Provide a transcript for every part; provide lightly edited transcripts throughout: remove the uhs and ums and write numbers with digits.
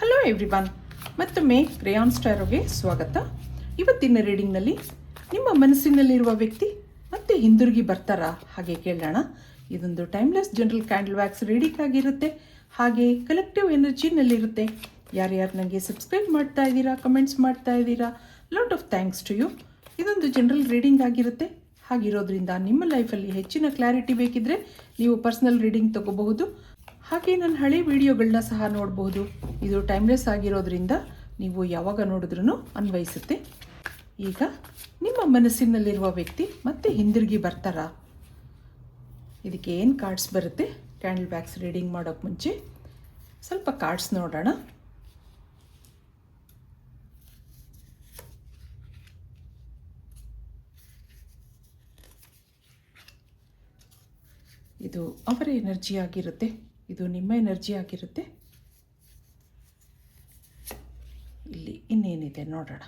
Hello everyone, ಮತ್ತೊಮ್ಮೆ rayon ಸ್ಟಾರೋಗೆ ಸ್ವಾಗತ. ಇವತ್ತಿನ ರೀಡಿಂಗ್ನಲ್ಲಿ ನಿಮ್ಮ ಮನಸ್ಸಿನಲ್ಲಿರುವ ವ್ಯಕ್ತಿ ಮತ್ತೆ ಹಿಂದಿರುಗಿ ಬರ್ತಾರಾ ಹಾಗೆ ಕೇಳೋಣ. ಇದೊಂದು timeless general candle wax reading ಆಗಿರುತ್ತೆ, ಹಾಗೆ ಕಲೆಕ್ಟಿವ್ ಎನರ್ಜಿನಲ್ಲಿರುತ್ತೆ. ಯಾರ್ಯಾರು ನನಗೆ ಸಬ್ಸ್ಕ್ರೈಬ್ ಮಾಡ್ತಾ ಇದ್ದೀರಾ, ಕಮೆಂಟ್ಸ್ ಮಾಡ್ತಾ ಇದ್ದೀರಾ, lot of thanks to you. ಇದೊಂದು ಜನರಲ್ ರೀಡಿಂಗ್ ಆಗಿರುತ್ತೆ. ಹಾಗಿರೋದ್ರಿಂದ ನಿಮ್ಮ ಲೈಫಲ್ಲಿ ಹೆಚ್ಚಿನ ಕ್ಲಾರಿಟಿ ಬೇಕಿದ್ರೆ ನೀವು ಪರ್ಸನಲ್ ರೀಡಿಂಗ್ ತಗೋಬಹುದು. ಹಾಗೆ ನನ್ನ ಹಳೆ ವಿಡಿಯೋಗಳನ್ನ ಸಹ ನೋಡಬಹುದು. ಇದು ಟೈಮ್ಲೆಸ್ ಆಗಿರೋದ್ರಿಂದ ನೀವು ಯಾವಾಗ ನೋಡಿದ್ರೂ ಅನ್ವಯಿಸುತ್ತೆ. ಈಗ ನಿಮ್ಮ ಮನಸ್ಸಿನಲ್ಲಿರುವ ವ್ಯಕ್ತಿ ಮತ್ತೆ ಹಿಂದಿರುಗಿ ಬರ್ತಾರಾ? ಇದಕ್ಕೆ ಏನು ಕಾರ್ಡ್ಸ್ ಬರುತ್ತೆ? ಕ್ಯಾಂಡಲ್ ವ್ಯಾಕ್ಸ್ ರೀಡಿಂಗ್ ಮಾಡೋಕ್ಕೆ ಮುಂಚೆ ಸ್ವಲ್ಪ ಕಾರ್ಡ್ಸ್ ನೋಡೋಣ. ಇದು ಅವರ ಎನರ್ಜಿ ಆಗಿರುತ್ತೆ, ಇದು ನಿಮ್ಮ ಎನರ್ಜಿ ಆಗಿರುತ್ತೆ. ಇಲ್ಲಿ ಇನ್ನೇನಿದೆ ನೋಡೋಣ.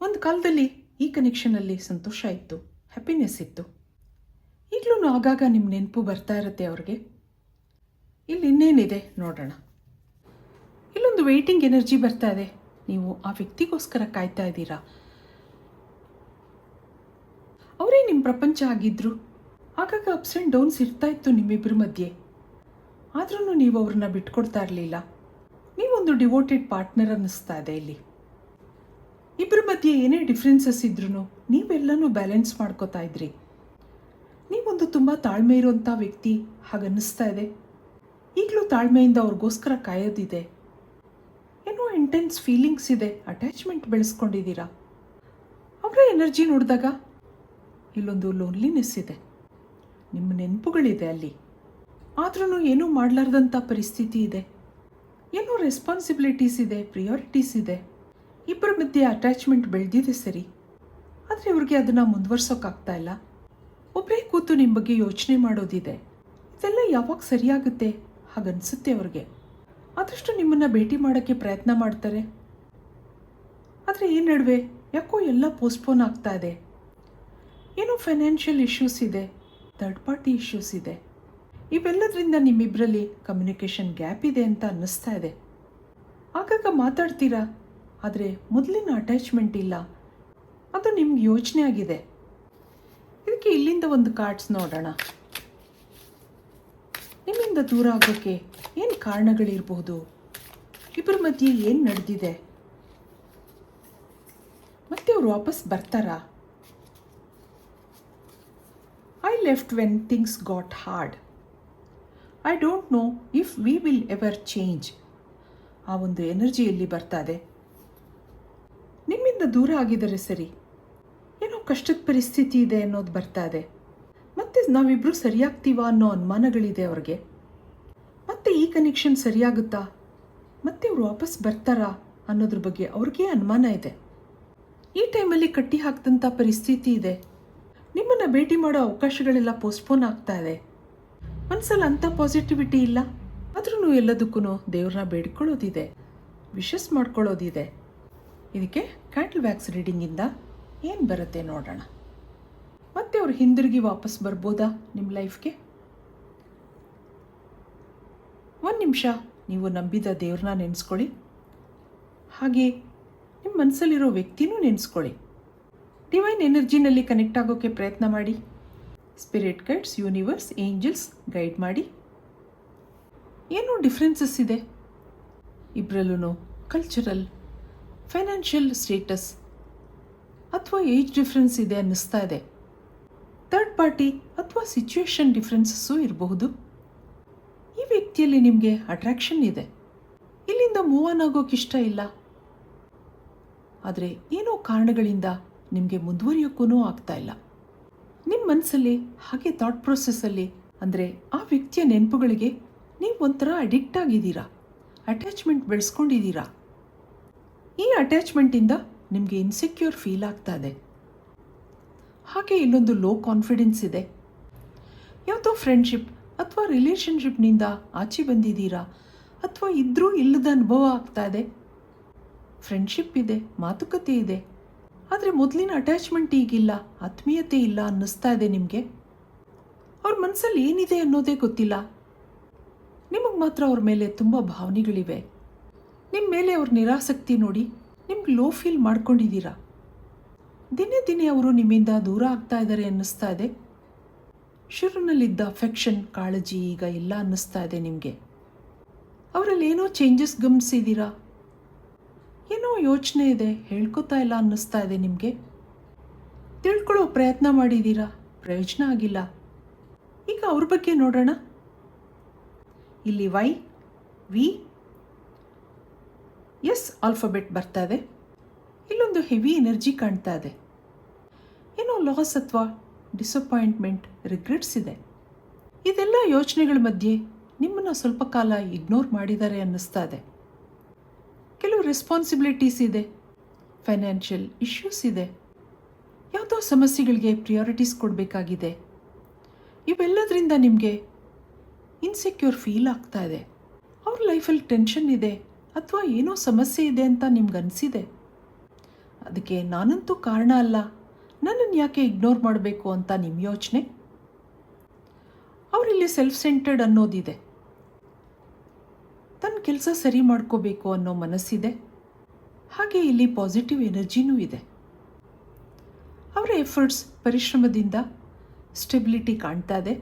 ಒಂದು ಕಾಲದಲ್ಲಿ ಈ ಕನೆಕ್ಷನಲ್ಲಿ ಸಂತೋಷ ಇತ್ತು, ಹ್ಯಾಪಿನೆಸ್ ಇತ್ತು. ಈಗಲೂ ಆಗಾಗ ನಿಮ್ಮ ನೆನಪು ಬರ್ತಾ ಇರುತ್ತೆ ಅವ್ರಿಗೆ. ಇಲ್ಲಿ ಇನ್ನೇನಿದೆ ನೋಡೋಣ. ಇಲ್ಲೊಂದು ವೇಟಿಂಗ್ ಎನರ್ಜಿ ಬರ್ತಾ ಇದೆ. ನೀವು ಆ ವ್ಯಕ್ತಿಗೋಸ್ಕರ ಕಾಯ್ತಾ ಇದ್ದೀರಾ. ಅವರೇ ನಿಮ್ಮ ಪ್ರಪಂಚ ಆಗಿದ್ರು. ಆಗಾಗ ಅಪ್ಸ್ ಆ್ಯಂಡ್ ಡೌನ್ಸ್ ಇರ್ತಾ ಇತ್ತು ನಿಮ್ಮಿಬ್ಬರ ಮಧ್ಯೆ. ಆದ್ರೂ ನೀವು ಅವ್ರನ್ನ ಬಿಟ್ಕೊಡ್ತಾ ಇರಲಿಲ್ಲ. ನೀವೊಂದು ಡಿವೋಟೆಡ್ ಪಾರ್ಟ್ನರ್ ಅನ್ನಿಸ್ತಾ ಇದೆ ಇಲ್ಲಿ. ಇಬ್ಬರ ಮಧ್ಯೆ ಏನೇ ಡಿಫ್ರೆನ್ಸಸ್ ಇದ್ರೂ ನೀವೆಲ್ಲನೂ ಬ್ಯಾಲೆನ್ಸ್ ಮಾಡ್ಕೋತಾ ಇದ್ರಿ. ನೀವೊಂದು ತುಂಬ ತಾಳ್ಮೆ ಇರುವಂಥ ವ್ಯಕ್ತಿ ಹಾಗನ್ನಿಸ್ತಾ ಇದೆ. ಈಗಲೂ ತಾಳ್ಮೆಯಿಂದ ಅವ್ರಿಗೋಸ್ಕರ ಕಾಯೋದಿದೆ. ಏನೋ ಇಂಟೆನ್ಸ್ ಫೀಲಿಂಗ್ಸ್ ಇದೆ, ಅಟ್ಯಾಚ್ಮೆಂಟ್ ಬೆಳೆಸ್ಕೊಂಡಿದ್ದೀರಾ. ಅವರ ಎನರ್ಜಿ ನೋಡಿದಾಗ ಇಲ್ಲೊಂದು ಲೋನ್ಲಿನೆಸ್ ಇದೆ, ನಿಮ್ಮ ನೆನಪುಗಳಿದೆ ಅಲ್ಲಿ. ಆದ್ರೂ ಏನೂ ಮಾಡಲಾರ್ದಂಥ ಪರಿಸ್ಥಿತಿ ಇದೆ. ಏನೋ ರೆಸ್ಪಾನ್ಸಿಬಿಲಿಟೀಸ್ ಇದೆ, ಪ್ರಿಯಾರಿಟೀಸ್ ಇದೆ. ಇಬ್ಬರ ಮಧ್ಯೆ ಅಟ್ಯಾಚ್ಮೆಂಟ್ ಬೆಳೆದಿದೆ ಸರಿ, ಆದರೆ ಇವ್ರಿಗೆ ಅದನ್ನು ಮುಂದುವರ್ಸೋಕ್ಕಾಗ್ತಾ ಇಲ್ಲ. ಒಬ್ಬರೇ ಕೂತು ನಿಮ್ಮ ಬಗ್ಗೆ ಯೋಚನೆ ಮಾಡೋದಿದೆ. ಇದೆಲ್ಲ ಯಾವಾಗ ಸರಿಯಾಗುತ್ತೆ ಹಾಗನ್ಸುತ್ತೆ ಅವ್ರಿಗೆ. ಆದಷ್ಟು ನಿಮ್ಮನ್ನು ಭೇಟಿ ಮಾಡೋಕ್ಕೆ ಪ್ರಯತ್ನ ಮಾಡ್ತಾರೆ. ಆದರೆ ಈ ನಡುವೆ ಯಾಕೋ ಎಲ್ಲ ಪೋಸ್ಟ್ಪೋನ್ ಆಗ್ತಾ ಇದೆ. ಏನೋ ಫೈನಾನ್ಷಿಯಲ್ ಇಶ್ಯೂಸ್ ಇದೆ, ಥರ್ಡ್ ಪಾರ್ಟಿ ಇಶ್ಯೂಸ್ ಇದೆ. ಇವೆಲ್ಲದರಿಂದ ನಿಮ್ಮಿಬ್ಬರಲ್ಲಿ ಕಮ್ಯುನಿಕೇಷನ್ ಗ್ಯಾಪ್ ಇದೆ ಅಂತ ಅನ್ನಿಸ್ತಾ ಇದೆ. ಆಗಾಗ ಮಾತಾಡ್ತೀರಾ, ಆದರೆ ಮೊದಲಿನ ಅಟ್ಯಾಚ್ಮೆಂಟ್ ಇಲ್ಲ. ಅದು ನಿಮ್ಗೆ ಯೋಚನೆ ಆಗಿದೆ. ಇದಕ್ಕೆ ಇಲ್ಲಿಂದ ಒಂದು ಕಾರ್ಡ್ಸ್ ನೋಡೋಣ. ನಿಮ್ಮಿಂದ ದೂರ ಆಗೋಕ್ಕೆ ಏನು ಕಾರಣಗಳಿರಬಹುದು? ಇಬ್ಬರ ಮಧ್ಯೆ ಏನು ನಡೆದಿದೆ? ಮತ್ತೆ ಅವ್ರು ವಾಪಸ್ ಬರ್ತಾರಾ? I left when things got hard. I don't know if we will ever change. ಆ ಒಂದು ಎನರ್ಜಿಯಲ್ಲಿ ಬರ್ತಾ ಇದೆ. ನಿಮ್ಮಿಂದ ದೂರ ಆಗಿದ್ದಾರೆ ಸರಿ, ಏನೋ ಕಷ್ಟದ ಪರಿಸ್ಥಿತಿ ಇದೆ ಅನ್ನೋದು ಬರ್ತಾ ಇದೆ. ಮತ್ತೆ ನಾವಿಬ್ಬರು ಸರಿಯಾಗ್ತೀವಾ ಅನ್ನೋ ಅನುಮಾನಗಳಿದೆ ಅವ್ರಿಗೆ. ಮತ್ತೆ ಈ ಕನೆಕ್ಷನ್ ಸರಿಯಾಗುತ್ತಾ, ಮತ್ತೆ ಅವ್ರು ವಾಪಸ್ ಬರ್ತಾರಾ ಅನ್ನೋದ್ರ ಬಗ್ಗೆ ಅವ್ರಿಗೆ ಅನುಮಾನ ಇದೆ. ಈ ಟೈಮಲ್ಲಿ ಕಟ್ಟಿ ಹಾಕಿದಂಥ ಪರಿಸ್ಥಿತಿ ಇದೆ. ನಿಮ್ಮನ್ನು ಭೇಟಿ ಮಾಡೋ ಅವಕಾಶಗಳೆಲ್ಲ ಪೋಸ್ಟ್ಪೋನ್ ಆಗ್ತಾ ಇದೆ. ಮನಸ್ಸಲ್ಲಿ ಅಂಥ ಪಾಸಿಟಿವಿಟಿ ಇಲ್ಲ. ಆದ್ರೂ ಎಲ್ಲದಕ್ಕೂ ದೇವ್ರನ್ನ ಬೇಡ್ಕೊಳ್ಳೋದಿದೆ, ವಿಶಸ್ ಮಾಡ್ಕೊಳ್ಳೋದಿದೆ. ಇದಕ್ಕೆ ಕ್ಯಾಂಡಲ್ ವ್ಯಾಕ್ಸ್ ರೀಡಿಂಗಿಂದ ಏನು ಬರುತ್ತೆ ನೋಡೋಣ. ಮತ್ತೆ ಅವ್ರು ಹಿಂದಿರುಗಿ ವಾಪಸ್ ಬರ್ಬೋದಾ ನಿಮ್ಮ ಲೈಫ್ಗೆ? ಒಂದು ನಿಮಿಷ ನೀವು ನಂಬಿದ ದೇವ್ರನ್ನ ನೆನೆಸ್ಕೊಳ್ಳಿ, ಹಾಗೆ ನಿಮ್ಮ ಮನಸ್ಸಲ್ಲಿರೋ ವ್ಯಕ್ತಿನೂ ನೆನೆಸ್ಕೊಳ್ಳಿ. ಡಿವೈನ್ ಎನರ್ಜಿನಲ್ಲಿ ಕನೆಕ್ಟ್ ಆಗೋಕ್ಕೆ ಪ್ರಯತ್ನ ಮಾಡಿ. Spirit guides, universe, angels guide ಮಾಡಿ. ಏನೋ ಡಿಫ್ರೆನ್ಸಸ್ ಇದೆ ಇಬ್ಬರಲ್ಲೂ. ಕಲ್ಚರಲ್, ಫೈನಾನ್ಷಿಯಲ್ ಸ್ಟೇಟಸ್ ಅಥವಾ ಏಜ್ ಡಿಫ್ರೆನ್ಸ್ ಇದೆ ಅನ್ನಿಸ್ತಾ ಇದೆ. ಥರ್ಡ್ ಪಾರ್ಟಿ ಅಥವಾ ಸಿಚುವೇಶನ್ ಡಿಫ್ರೆನ್ಸಸ್ಸು ಇರಬಹುದು. ಈ ವ್ಯಕ್ತಿಯಲ್ಲಿ ನಿಮಗೆ ಅಟ್ರಾಕ್ಷನ್ ಇದೆ. ಇಲ್ಲಿಂದ ಮೂವ್ ಆನ್ ಆಗೋಕೆ ಇಷ್ಟ ಇಲ್ಲ, ಆದರೆ ಏನೋ ಕಾರಣಗಳಿಂದ ನಿಮಗೆ ಮುಂದುವರಿಯೋಕ್ಕೂ ಆಗ್ತಾ ಇಲ್ಲ. ನಿಮ್ಮ ಮನಸ್ಸಲ್ಲಿ ಹಾಗೆ ಥಾಟ್ ಪ್ರೊಸೆಸ್ಸಲ್ಲಿ ಅಂದರೆ ಆ ವ್ಯಕ್ತಿಯ ನೆನಪುಗಳಿಗೆ ನೀವು ಒಂಥರ ಅಡಿಕ್ಟ್ ಆಗಿದ್ದೀರಾ, ಅಟ್ಯಾಚ್ಮೆಂಟ್ ಬೆಳೆಸ್ಕೊಂಡಿದ್ದೀರಾ. ಈ ಅಟ್ಯಾಚ್ಮೆಂಟಿಂದ ನಿಮಗೆ ಇನ್ಸೆಕ್ಯೂರ್ ಫೀಲ್ ಆಗ್ತಾ ಇದೆ. ಹಾಗೆ ಇಲ್ಲೊಂದು ಲೋ ಕಾನ್ಫಿಡೆನ್ಸ್ ಇದೆ. ಯಾವುದೋ ಫ್ರೆಂಡ್ಶಿಪ್ ಅಥವಾ ರಿಲೇಷನ್ಶಿಪ್ನಿಂದ ಆಚೆ ಬಂದಿದ್ದೀರಾ, ಅಥವಾ ಇದ್ರೂ ಇಲ್ಲದ ಅನುಭವ ಆಗ್ತಾ ಇದೆ. ಫ್ರೆಂಡ್ಶಿಪ್ ಇದೆ, ಮಾತುಕತೆ ಇದೆ, ಆದರೆ ಮೊದಲಿನ ಅಟ್ಯಾಚ್ಮೆಂಟ್ ಈಗಿಲ್ಲ, ಆತ್ಮೀಯತೆ ಇಲ್ಲ ಅನ್ನಿಸ್ತಾ ಇದೆ ನಿಮಗೆ. ಅವ್ರ ಮನಸ್ಸಲ್ಲಿ ಏನಿದೆ ಅನ್ನೋದೇ ಗೊತ್ತಿಲ್ಲ. ನಿಮಗೆ ಮಾತ್ರ ಅವ್ರ ಮೇಲೆ ತುಂಬ ಭಾವನೆಗಳಿವೆ. ನಿಮ್ಮ ಮೇಲೆ ಅವ್ರ ನಿರಾಸಕ್ತಿ ನೋಡಿ ನಿಮ್ಗೆ ಲೋ ಫೀಲ್ ಮಾಡ್ಕೊಂಡಿದ್ದೀರಾ. ದಿನೇ ದಿನೇ ಅವರು ನಿಮ್ಮಿಂದ ದೂರ ಆಗ್ತಾ ಇದ್ದಾರೆ ಅನ್ನಿಸ್ತಾ ಇದೆ. ಶುರುನಲ್ಲಿದ್ದ ಅಫೆಕ್ಷನ್, ಕಾಳಜಿ ಈಗ ಇಲ್ಲ ಅನ್ನಿಸ್ತಾ ಇದೆ ನಿಮಗೆ. ಅವರಲ್ಲಿ ಏನೋ ಚೇಂಜಸ್ ಗಮನಿಸಿದ್ದೀರಾ. ಏನೋ ಯೋಚನೆ ಇದೆ, ಹೇಳ್ಕೊತಾ ಇಲ್ಲ ಅನ್ನಿಸ್ತಾ ಇದೆ ನಿಮಗೆ. ತಿಳ್ಕೊಳ್ಳೋ ಪ್ರಯತ್ನ ಮಾಡಿದ್ದೀರಾ, ಪ್ರಯೋಜನ ಆಗಿಲ್ಲ. ಈಗ ಅವ್ರ ಬಗ್ಗೆ ನೋಡೋಣ. ಇಲ್ಲಿ ವೈ, ವಿ, ಎಸ್ ಆಲ್ಫಾಬೆಟ್ ಬರ್ತಾ ಇದೆ. ಇಲ್ಲೊಂದು ಹೆವಿ ಎನರ್ಜಿ ಕಾಣ್ತಾ ಇದೆ. ಏನೋ ಲಾಸ್ ಅಥವಾ ಡಿಸಪಾಯಿಂಟ್ಮೆಂಟ್, ರಿಗ್ರೆಟ್ಸ್ ಇದೆ. ಇದೆಲ್ಲ ಯೋಚನೆಗಳ ಮಧ್ಯೆ ನಿಮ್ಮನ್ನು ಸ್ವಲ್ಪ ಕಾಲ ಇಗ್ನೋರ್ ಮಾಡಿದ್ದಾರೆ ಅನ್ನಿಸ್ತಾ ಇದೆ. ಕೆಲವು ರೆಸ್ಪಾನ್ಸಿಬಿಲಿಟೀಸ್ ಇದೆ, ಫೈನಾನ್ಷಿಯಲ್ ಇಶ್ಯೂಸ್ ಇದೆ, ಯಾವುದೋ ಸಮಸ್ಯೆಗಳಿಗೆ ಪ್ರಿಯಾರಿಟೀಸ್ ಕೊಡಬೇಕಾಗಿದೆ. ಇವೆಲ್ಲದರಿಂದ ನಿಮಗೆ ಇನ್ಸೆಕ್ಯೂರ್ ಫೀಲ್ ಆಗ್ತಾ ಇದೆ. ಅವ್ರ ಲೈಫಲ್ಲಿ ಟೆನ್ಷನ್ ಇದೆ ಅಥವಾ ಏನೋ ಸಮಸ್ಯೆ ಇದೆ ಅಂತ ನಿಮ್ಗೆ ಅನಿಸಿದೆ. ಅದಕ್ಕೆ ನಾನಂತೂ ಕಾರಣ ಅಲ್ಲ, ನನ್ನನ್ನು ಯಾಕೆ ಇಗ್ನೋರ್ ಮಾಡಬೇಕು ಅಂತ ನಿಮ್ಮ ಯೋಚನೆ. ಅವರಲ್ಲಿ ಸೆಲ್ಫ್ ಸೆಂಟರ್ಡ್ ಅನ್ನೋದಿದೆ. ತನ್ನ ಕೆಲಸ ಸರಿ ಮಾಡ್ಕೋಬೇಕು ಅನ್ನೋ ಮನಸ್ಸಿದೆ. ಹಾಗೆ ಇಲ್ಲಿ ಪಾಸಿಟಿವ್ ಎನರ್ಜಿನೂ ಇದೆ. ಅವರ ಎಫರ್ಟ್ಸ್, ಪರಿಶ್ರಮದಿಂದ ಸ್ಟೆಬಿಲಿಟಿ ಕಾಣ್ತಾ ಇದೆ.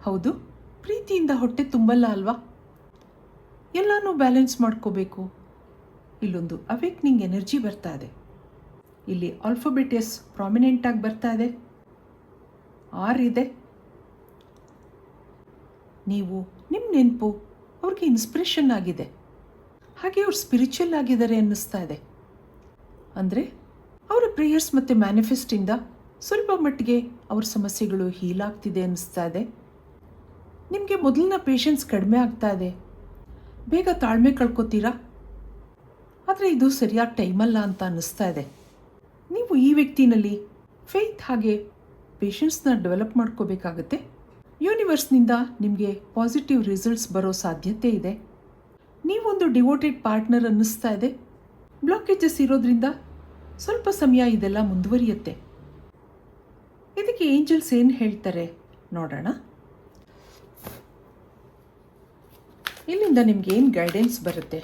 ಹೌದು, ಪ್ರೀತಿಯಿಂದ ಹೊಟ್ಟೆ ತುಂಬಲ್ಲ ಅಲ್ವಾ, ಎಲ್ಲನೂ ಬ್ಯಾಲೆನ್ಸ್ ಮಾಡ್ಕೋಬೇಕು. ಇಲ್ಲೊಂದು ಅವೇಕ್ನಿಂಗ್ ಎನರ್ಜಿ ಬರ್ತಾ ಇದೆ. ಇಲ್ಲಿ ಆಲ್ಫಾಬೆಟ್ ಎಸ್ ಪ್ರಾಮಿನೆಂಟ್ ಆಗಿ ಬರ್ತಾ ಇದೆ. ಆರ್ ಇದೆ. ನೀವು, ನಿಮ್ಮ ನೆನಪು ಅವ್ರಿಗೆ ಇನ್ಸ್ಪಿರೇಷನ್ ಆಗಿದೆ. ಹಾಗೆ ಅವ್ರು ಸ್ಪಿರಿಚುವಲ್ ಆಗಿದ್ದಾರೆ ಅನ್ನಿಸ್ತಾ ಇದೆ. ಅಂದರೆ ಅವರ ಪ್ರೇಯರ್ಸ್ ಮತ್ತು ಮ್ಯಾನಿಫೆಸ್ಟಿಂದ ಸ್ವಲ್ಪ ಮಟ್ಟಿಗೆ ಅವ್ರ ಸಮಸ್ಯೆಗಳು ಹೀಲ್ ಆಗ್ತಿದೆ ಅನ್ನಿಸ್ತಾ ಇದೆ. ನಿಮಗೆ ಮೊದಲಿನ ಪೇಷನ್ಸ್ ಕಡಿಮೆ ಆಗ್ತಾ ಇದೆ. ಬೇಗ ತಾಳ್ಮೆ ಕಳ್ಕೊತೀರಾ. ಆದರೆ ಇದು ಸರಿಯಾದ ಟೈಮಲ್ಲ ಅಂತ ಅನ್ನಿಸ್ತಾ ಇದೆ. ನೀವು ಈ ವ್ಯಕ್ತಿನಲ್ಲಿ ಫೇತ್ ಹಾಗೆ ಪೇಷನ್ಸ್ನ ಡೆವಲಪ್ ಮಾಡ್ಕೋಬೇಕಾಗತ್ತೆ. ಯೂನಿವರ್ಸ್ನಿಂದ ನಿಮಗೆ ಪಾಸಿಟಿವ್ ರಿಸಲ್ಟ್ಸ್ ಬರೋ ಸಾಧ್ಯತೆ ಇದೆ. ನೀವೊಂದು ಡಿವೋಟೆಡ್ ಪಾರ್ಟ್ನರ್ ಅನ್ನಿಸ್ತಾ ಇದೆ. ಬ್ಲಾಕೇಜಸ್ ಇರೋದ್ರಿಂದ ಸ್ವಲ್ಪ ಸಮಯ ಇದೆಲ್ಲ ಮುಂದುವರಿಯುತ್ತೆ. ಇದಕ್ಕೆ ಏಂಜಲ್ಸ್ ಏನು ಹೇಳ್ತಾರೆ ನೋಡೋಣ. ಇಲ್ಲಿಂದ ನಿಮ್ಗೆ ಏನು ಗೈಡೆನ್ಸ್ ಬರುತ್ತೆ.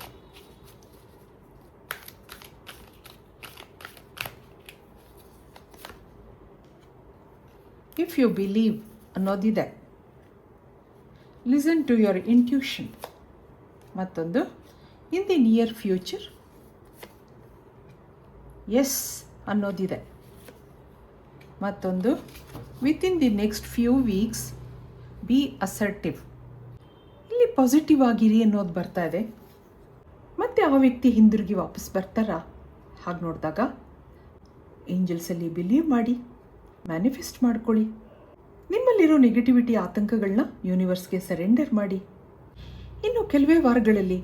ಇಫ್ ಯು ಬಿಲೀವ್ ಅನ್ನೋದಿದೆ. Listen to your intuition. ಮತ್ತೊಂದು, in the near future yes ಅನ್ನೋದಿದೆ. ಮತ್ತೊಂದು, within the next few weeks be assertive. ಇಲ್ಲಿ ಪಾಸಿಟಿವ್ ಆಗಿರಿ ಅನ್ನೋದು ಬರ್ತಾ ಇದೆ. ಮತ್ತೆ ಆ ವ್ಯಕ್ತಿ ಹಿಂದಿರುಗಿ ವಾಪಸ್ ಬರ್ತಾರಾ? ಹಾಗೆ ನೋಡಿದಾಗ ಏಂಜಲ್ಸಲ್ಲಿ ಬಿಲೀವ್ ಮಾಡಿ, ಮ್ಯಾನಿಫೆಸ್ಟ್ ಮಾಡ್ಕೊಳ್ಳಿ. ನಿಮ್ಮಲ್ಲಿರೋ ನೆಗೆಟಿವಿಟಿ, ಆತಂಕಗಳನ್ನ ಯೂನಿವರ್ಸ್ಗೆ ಸರೆಂಡರ್ ಮಾಡಿ. ಇನ್ನು ಕೆಲವೇ ವಾರಗಳಲ್ಲಿ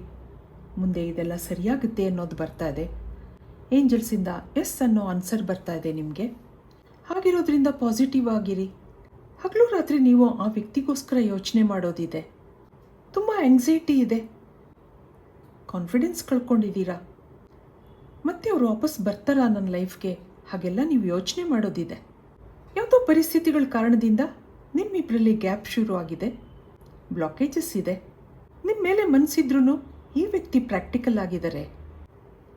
ಮುಂದೆ ಇದೆಲ್ಲ ಸರಿಯಾಗುತ್ತೆ ಅನ್ನೋದು ಬರ್ತಾ ಇದೆ. ಏಂಜಲ್ಸಿಂದ ಎಸ್ ಅನ್ನೋ ಆನ್ಸರ್ ಬರ್ತಾ ಇದೆ ನಿಮಗೆ. ಹಾಗಿರೋದ್ರಿಂದ ಪಾಸಿಟಿವ್ ಆಗಿರಿ. ಹಗಲು ರಾತ್ರಿ ನೀವು ಆ ವ್ಯಕ್ತಿಗೋಸ್ಕರ ಯೋಚನೆ ಮಾಡೋದಿದೆ. ತುಂಬ ಆಂಗ್ಸೈಟಿ ಇದೆ, ಕಾನ್ಫಿಡೆನ್ಸ್ ಕಳ್ಕೊಂಡಿದ್ದೀರಾ. ಮತ್ತೆ ಅವರು ವಾಪಸ್ ಬರ್ತಾರಾ ನನ್ನ ಲೈಫ್ಗೆ, ಹಾಗೆಲ್ಲ ನೀವು ಯೋಚನೆ ಮಾಡೋದಿದೆ. ಯಾವುದೋ ಪರಿಸ್ಥಿತಿಗಳ ಕಾರಣದಿಂದ ನಿಮ್ಮಿಬ್ಬರಲ್ಲಿ ಗ್ಯಾಪ್ ಶುರು ಆಗಿದೆ. ಬ್ಲಾಕೇಜಸ್ ಇದೆ. ನಿಮ್ಮ ಮೇಲೆ ಮನಸ್ಸಿದ್ರೂ ಈ ವ್ಯಕ್ತಿ ಪ್ರಾಕ್ಟಿಕಲ್ ಆಗಿದ್ದಾರೆ.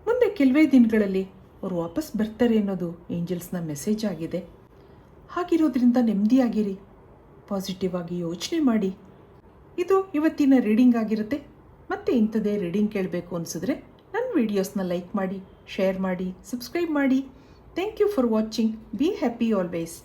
ಮುಂದೆ ಕೆಲವೇ ದಿನಗಳಲ್ಲಿ ಅವರು ವಾಪಸ್ ಬರ್ತಾರೆ ಅನ್ನೋದು ಏಂಜಲ್ಸ್ನ ಮೆಸೇಜ್ ಆಗಿದೆ. ಹಾಗಿರೋದ್ರಿಂದ ನೆಮ್ಮದಿಯಾಗಿರಿ, ಪಾಸಿಟಿವ್ ಆಗಿ ಯೋಚನೆ ಮಾಡಿ. ಇದು ಇವತ್ತಿನ ರೀಡಿಂಗ್ ಆಗಿರುತ್ತೆ. ಮತ್ತೆ ಇಂಥದ್ದೇ ರೀಡಿಂಗ್ ಕೇಳಬೇಕು ಅನಿಸಿದ್ರೆ ನನ್ನ ವೀಡಿಯೋಸ್ನ ಲೈಕ್ ಮಾಡಿ, ಶೇರ್ ಮಾಡಿ, ಸಬ್ಸ್ಕ್ರೈಬ್ ಮಾಡಿ. Thank you for watching. Be happy always.